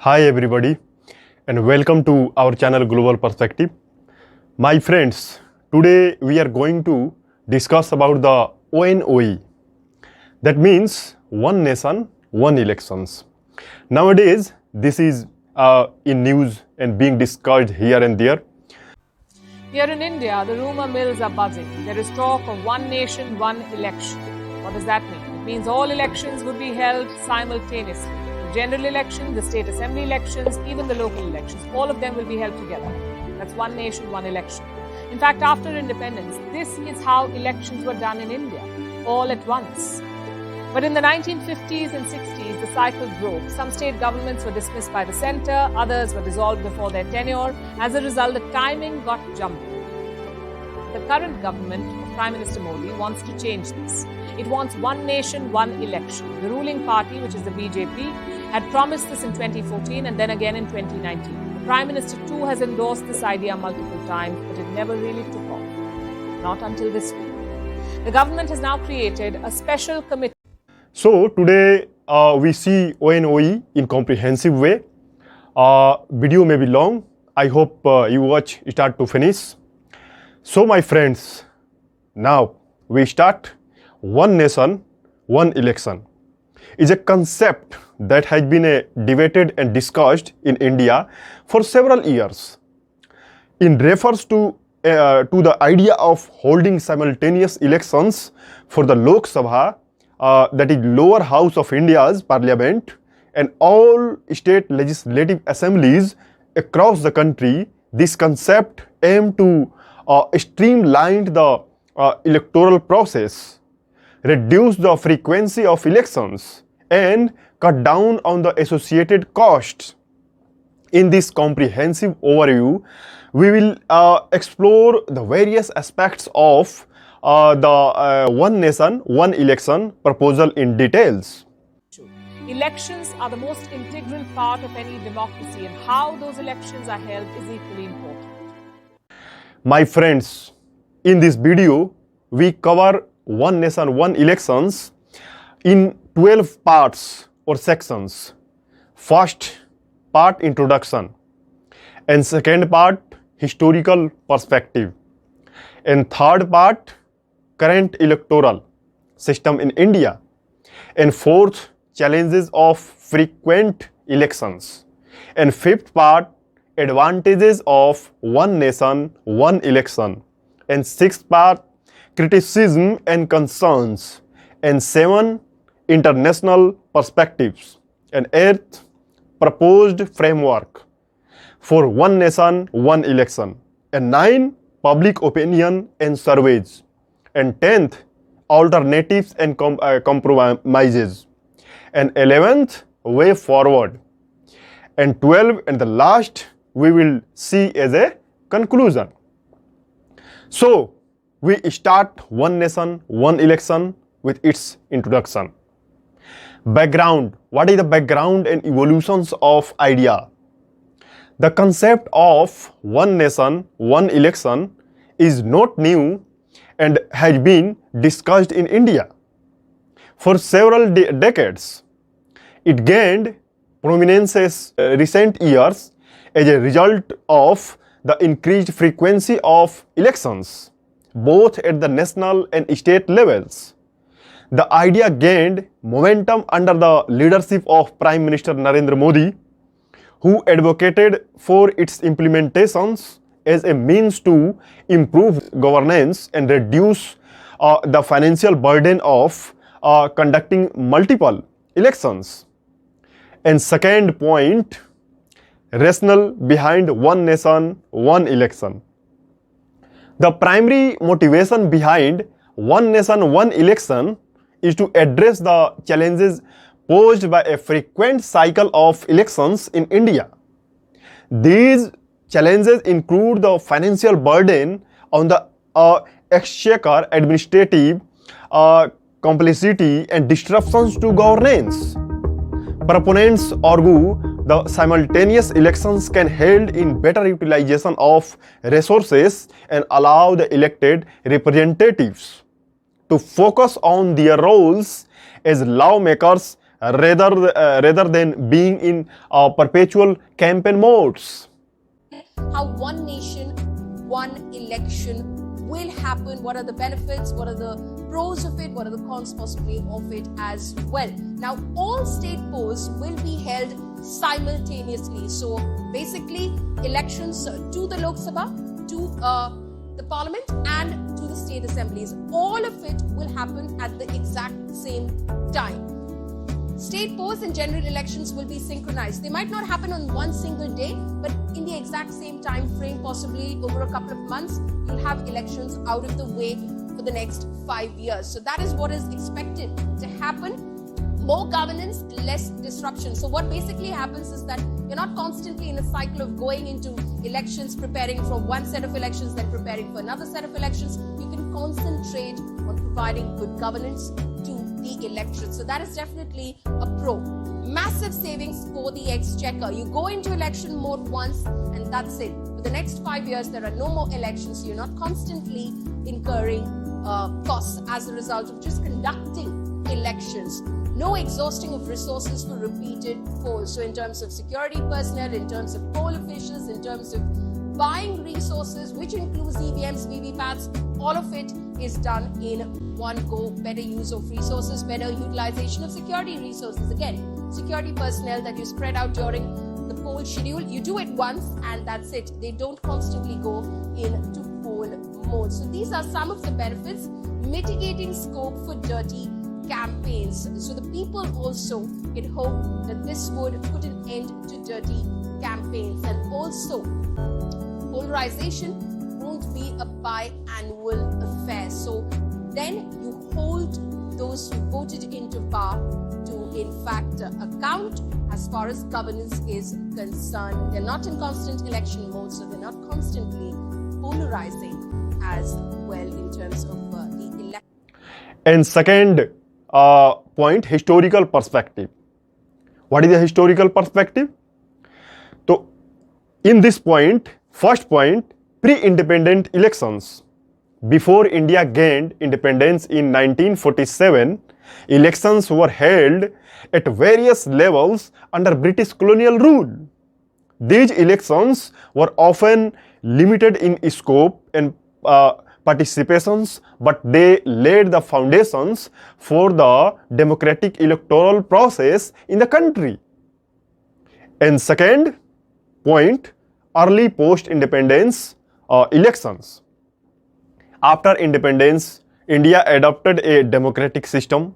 Hi everybody and welcome to our channel Global Perspective. My friends, today we are going to discuss about the ONOE. That means One Nation, One Elections. Nowadays, this is in news and being discussed here and there. Here in India, the rumour mills are buzzing. There is talk of one nation, one election. What does that mean? It means all elections would be held simultaneously. The general election, the state assembly elections, even the local elections, all of them will be held together. That's one nation, one election. In fact, after independence, this is how elections were done in India, all at once. But in the 1950s and 60s, the cycle broke. Some state governments were dismissed by the centre, others were dissolved before their tenure. As a result, the timing got jumbled. The current government of Prime Minister Modi wants to change this. It wants one nation, one election. The ruling party, which is the BJP, had promised this in 2014 and then again in 2019. The Prime Minister too has endorsed this idea multiple times, but it never really took off. Not until this week. The government has now created a special committee. So today we see ONOE in comprehensive way. Video may be long. I hope you watch start to finish. So my friends, now we start. One nation, one election is a concept that has been debated and discussed in India for several years. It refers to the idea of holding simultaneous elections for the Lok Sabha, that is lower house of India's parliament, and all state legislative assemblies across the country. This concept aimed to streamline the electoral process, reduce the frequency of elections, and cut down on the associated costs. In this comprehensive overview, we will explore the various aspects of the One Nation, One Election proposal in details. Elections are the most integral part of any democracy, and how those elections are held is equally important. My friends, in this video, we cover One Nation, One Elections in 12 parts or sections. First part, introduction, and second part, historical perspective, and third part, current electoral system in India, and fourth, challenges of frequent elections, and fifth part, advantages of one nation, one election, and sixth part, criticism and concerns, and seven, international perspectives, and eighth, proposed framework for one nation, one election, and nine, public opinion and surveys, and 10th, alternatives and compromises, and 11th, way forward, and 12, and the last we will see as a conclusion. So we start One Nation, One Election with its introduction. Background. What is the background and evolutions of idea? The concept of one nation, one election is not new and has been discussed in India for several decades. It gained prominence in recent years as a result of the increased frequency of elections, both at the national and state levels. The idea gained momentum under the leadership of Prime Minister Narendra Modi, who advocated for its implementations as a means to improve governance and reduce the financial burden of conducting multiple elections. And second point, rationale behind one nation, one election. The primary motivation behind one nation, one election is to address the challenges posed by a frequent cycle of elections in India. These challenges include the financial burden on the exchequer, administrative complexity, and disruptions to governance. Proponents argue the simultaneous elections can help in better utilization of resources and allow the elected representatives to focus on their roles as lawmakers rather than being in perpetual campaign modes. How one nation, one election will happen, what are the benefits, what are the pros of it, what are the cons possibly of it as well. Now, all state polls will be held simultaneously. So basically, elections to the Lok Sabha, to the Parliament and to the state assemblies, all of it will happen at the exact same time. State polls and general elections will be synchronized. They might not happen on one single day, but in the exact same time frame, possibly over a couple of months, you'll have elections out of the way for the next 5 years. So that is what is expected to happen. More governance, less disruption. So what basically happens is that you're not constantly in a cycle of going into elections, preparing for one set of elections, then preparing for another set of elections. You can concentrate on providing good governance to the election. So that is definitely a pro. Massive savings for the exchequer. You go into election mode once and that's it. For the next 5 years, there are no more elections. So you're not constantly incurring costs as a result of just conducting elections. No exhausting of resources for repeated polls. So in terms of security personnel, in terms of poll officials, in terms of buying resources, which includes EVMs, VVPATs, all of it is done in one go. Better use of resources, better utilization of security resources. Again, security personnel that you spread out during the poll schedule, you do it once and that's it. They don't constantly go into poll mode. So these are some of the benefits. Mitigating scope for dirty campaigns. So the people also can hope that this would put an end to dirty campaigns, and also polarization won't be a biannual affair. So then you hold those who voted into power to in fact account as far as governance is concerned. They're not in constant election mode, so they're not constantly polarizing as well in terms of the election. And second point, historical perspective. What is the historical perspective? So in this point, first point, pre-independent elections. Before India gained independence in 1947, elections were held at various levels under British colonial rule. These elections were often limited in scope and participations, but they laid the foundations for the democratic electoral process in the country. And second point, early post-independence elections. After independence, India adopted a democratic system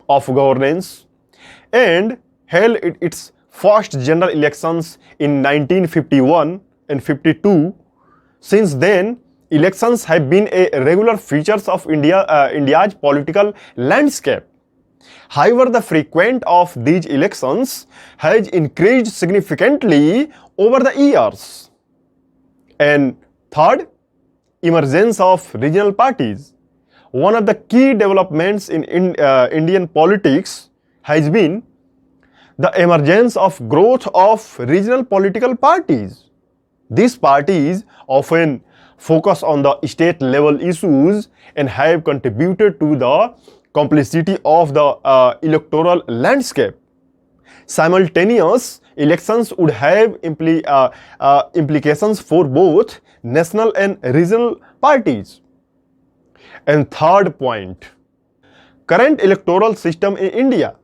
of governance and held its first general elections in 1951 and 52. Since then, elections have been a regular feature of India's political landscape. However, the frequency of these elections has increased significantly over the years. And third, emergence of regional parties. One of the key developments in Indian politics has been the emergence of growth of regional political parties. These parties often focus on the state level issues and have contributed to the complexity of the electoral landscape. Simultaneous elections would have implications for both national and regional parties. And third point, current electoral system in India.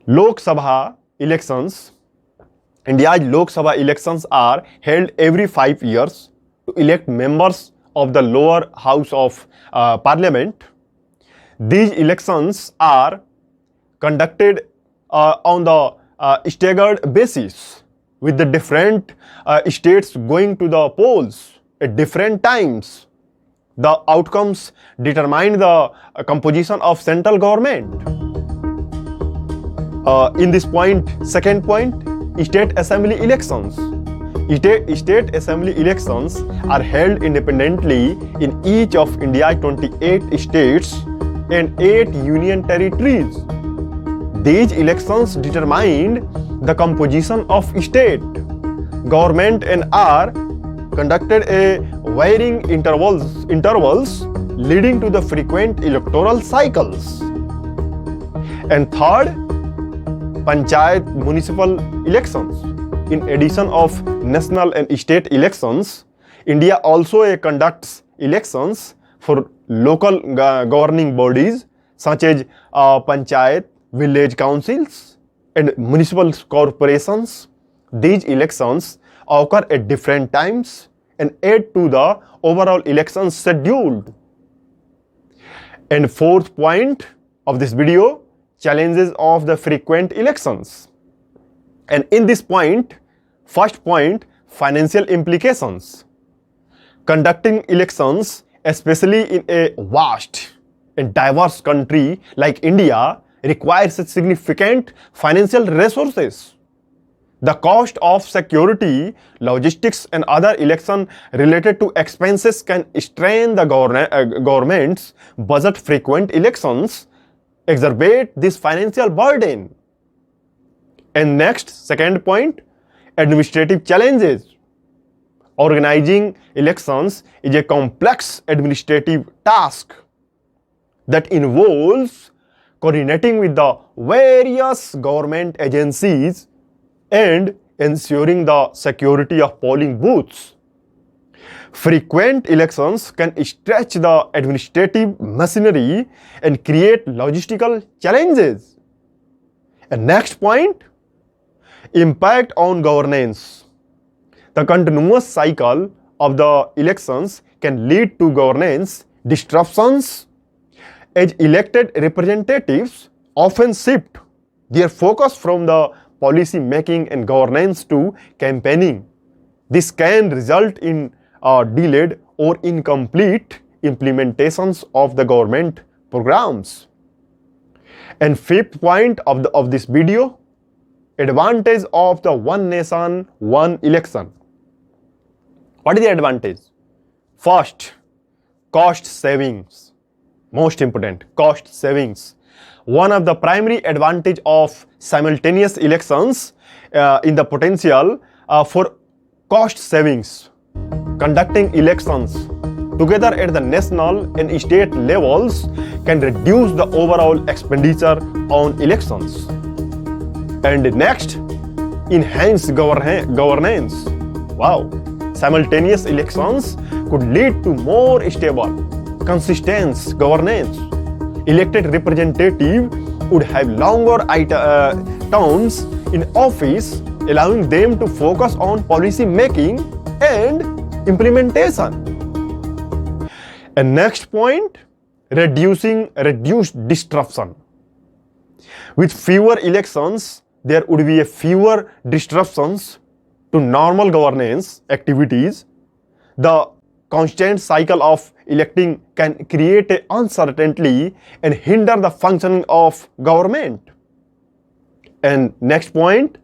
Lok Sabha elections. India's Lok Sabha elections are held every 5 years to elect members of the lower house of parliament. These elections are conducted on the staggered basis, with the different states going to the polls at different times. The outcomes determine the composition of central government. In this point, second point, state assembly elections. State assembly elections are held independently in each of India's 28 states and 8 union territories. These elections determine the composition of state government and are conducted at varying intervals leading to the frequent electoral cycles. And third, panchayat municipal elections. In addition of national and state elections, India also conducts elections for local governing bodies such as panchayat, village councils, and municipal corporations. These elections occur at different times and add to the overall election schedule. And fourth point of this video, challenges of the frequent elections. And in this point, first point, financial implications. Conducting elections, especially in a vast and diverse country like India, requires significant financial resources. The cost of security, logistics, and other election-related to expenses can strain the government's budget. Frequent elections exacerbate this financial burden. And next, second point, administrative challenges. Organizing elections is a complex administrative task that involves coordinating with the various government agencies and ensuring the security of polling booths. Frequent elections can stretch the administrative machinery and create logistical challenges. And next point, impact on governance. The continuous cycle of the elections can lead to governance disruptions, as elected representatives often shift their focus from the policy making and governance to campaigning. This can result in delayed or incomplete implementations of the government programs. And fifth point of this video, advantage of the one nation, one election. What is the advantage? First, cost savings. Most important, cost savings. One of the primary advantage of simultaneous elections in the potential for cost savings. Conducting elections together at the national and state levels can reduce the overall expenditure on elections. And next, enhance governance. Wow! Simultaneous elections could lead to more stable, consistent governance. Elected representatives would have longer terms in office, allowing them to focus on policy making and implementation. And next point, reduced disruption. With fewer elections, there would be fewer disruptions to normal governance activities. The constant cycle of electing can create uncertainty and hinder the functioning of government. And next point,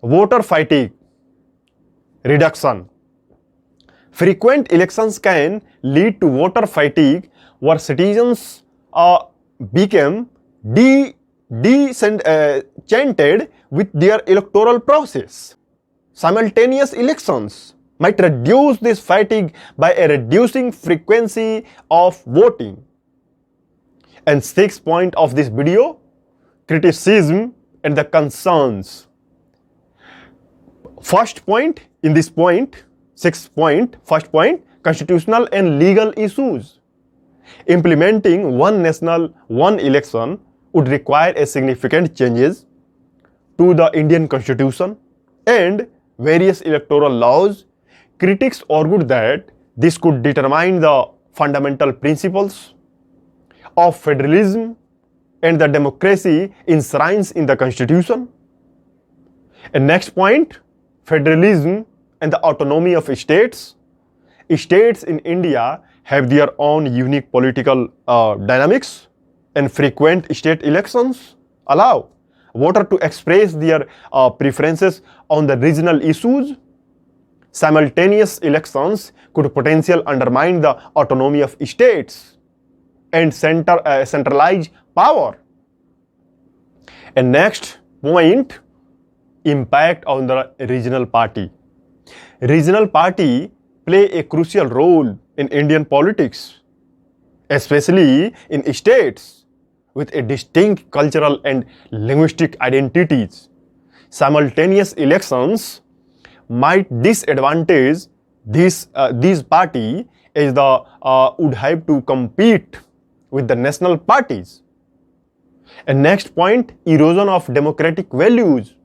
voter fatigue reduction. Frequent elections can lead to voter fatigue, where citizens become disenchanted with their electoral process. Simultaneous elections might reduce this fatigue by a reducing frequency of voting. And sixth point of this video, criticism and the concerns. First point in this point, first point, constitutional and legal issues. Implementing one national, one election would require a significant changes to the Indian Constitution and various electoral laws. Critics argued that this could determine the fundamental principles of federalism and the democracy enshrined in the Constitution. And next point, federalism and the autonomy of states. States in India have their own unique political dynamics, and frequent state elections allow voters to express their preferences on the regional issues. Simultaneous elections could potentially undermine the autonomy of states and centralize power. And next point, impact on the regional party. Regional party play a crucial role in Indian politics, especially in states with a distinct cultural and linguistic identities. Simultaneous elections might disadvantage these party as the would have to compete with the national parties. And next point, erosion of democratic values.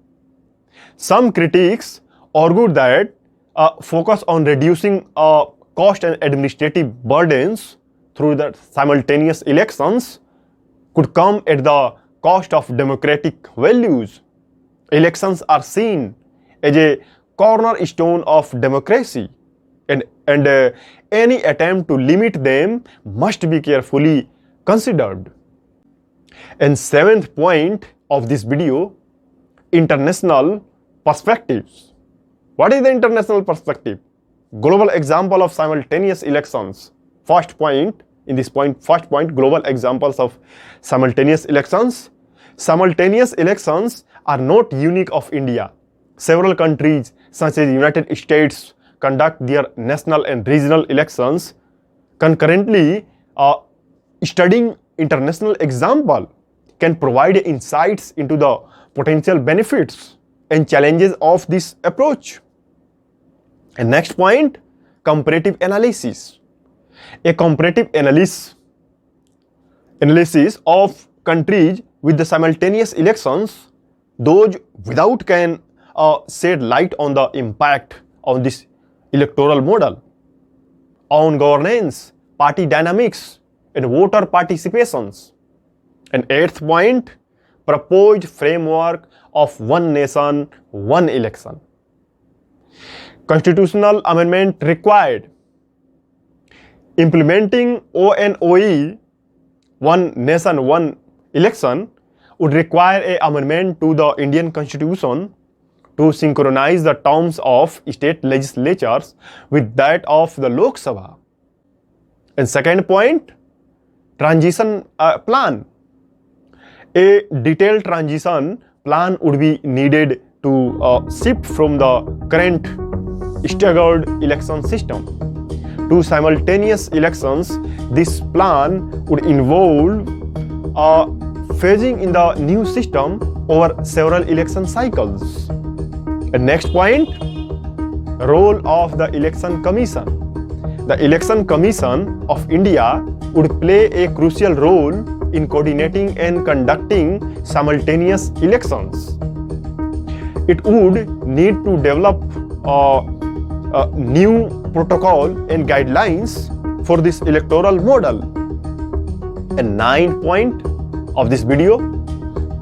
Some critics argued that focus on reducing cost and administrative burdens through the simultaneous elections could come at the cost of democratic values. Elections are seen as a cornerstone of democracy, and any attempt to limit them must be carefully considered. And seventh point of this video, international perspectives. What is the international perspective? Global example of simultaneous elections. First point, global examples of simultaneous elections. Simultaneous elections are not unique of India. Several countries such as United States conduct their national and regional elections concurrently. Studying international example can provide insights into the potential benefits and challenges of this approach. And next point, comparative analysis. A comparative analysis of countries with the simultaneous elections, those without can shed light on the impact on this electoral model, on governance, party dynamics, and voter participations. And eighth point, proposed framework of one nation, one election. Constitutional amendment required. Implementing ONOE, one nation, one election, would require an amendment to the Indian Constitution to synchronize the terms of state legislatures with that of the Lok Sabha. And second point, transition plan. A detailed transition plan would be needed to shift from the current staggered election system to simultaneous elections. This plan would involve phasing in the new system over several election cycles. And next point, role of the Election Commission. The Election Commission of India would play a crucial role in coordinating and conducting simultaneous elections. It would need to develop a new protocol and guidelines for this electoral model. And ninth point of this video,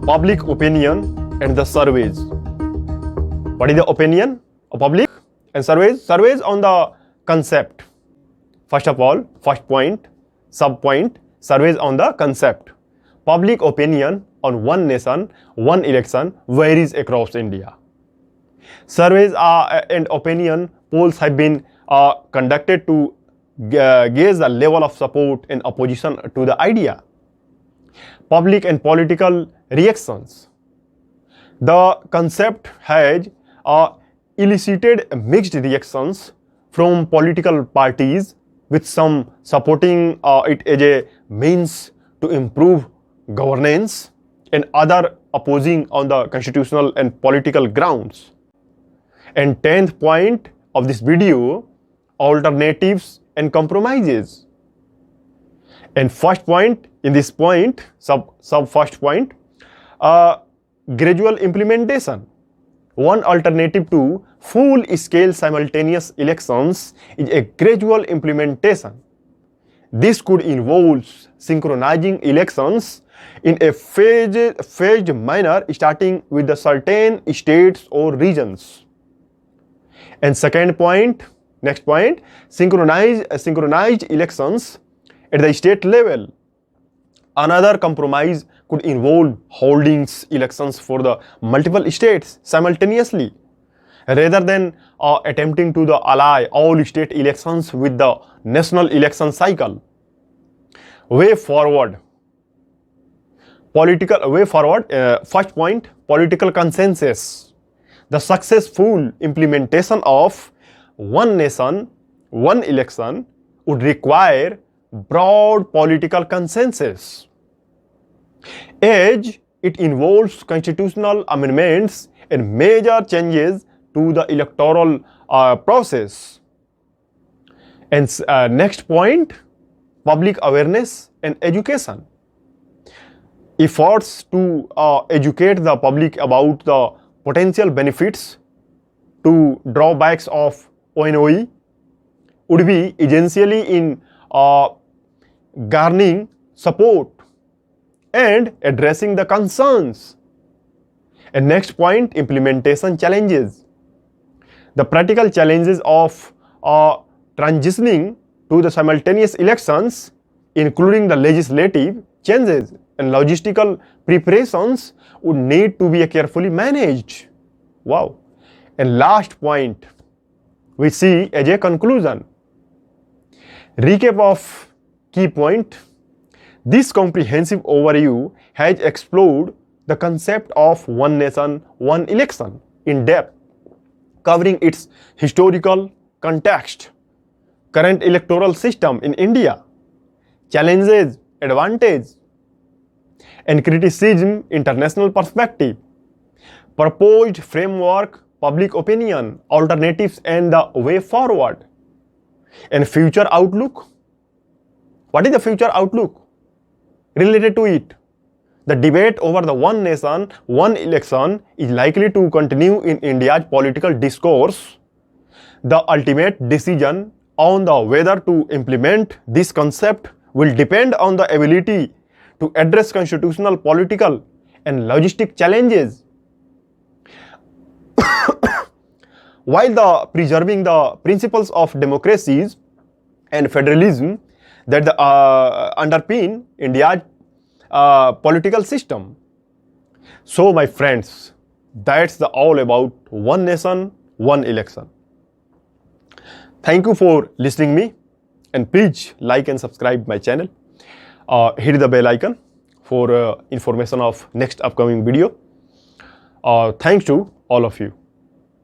public opinion and the surveys. What is the opinion of public and surveys? Surveys on the concept. First of all, first point, sub-point, surveys on the concept. Public opinion on one nation, one election varies across India. Surveys and opinion polls have been conducted to gauge the level of support and opposition to the idea. Public and political reactions. The concept has elicited mixed reactions from political parties, with some supporting it as a means to improve governance and other opposing on the constitutional and political grounds. And 10th point of this video, alternatives and compromises. And first point in this point, sub first point, gradual implementation. One alternative to full-scale simultaneous elections is a gradual implementation. This could involve synchronizing elections in a phased manner, starting with the certain states or regions. And second point, next point, synchronized elections at the state level. Another compromise could involve holding elections for the multiple states simultaneously, rather than attempting to ally all state elections with the national election cycle. Way forward. First point, political consensus. The successful implementation of one nation, one election would require broad political consensus. as it involves constitutional amendments and major changes to the electoral process. And next point, public awareness and education. Efforts to educate the public about the potential benefits to drawbacks of ONOE would be essentially in garnering support and addressing the concerns. And next point, implementation challenges. The practical challenges of transitioning to the simultaneous elections, including the legislative changes and logistical preparations, would need to be carefully managed. Wow. And last point, we see as a conclusion. Recap of key point. This comprehensive overview has explored the concept of one nation, one election in depth, covering its historical context, current electoral system in India, challenges, advantages, and criticism, international perspective, proposed framework, public opinion, alternatives, and the way forward. And future outlook. What is the future outlook related to it? The debate over the one nation, one election is likely to continue in India's political discourse. The ultimate decision on the whether to implement this concept will depend on the ability to address constitutional, political, and logistic challenges, while preserving the principles of democracies and federalism that underpin India's political system. So, my friends, that's all about one nation, one election. Thank you for listening me, and please like and subscribe my channel. Hit the bell icon for information of next upcoming video. Thanks to all of you.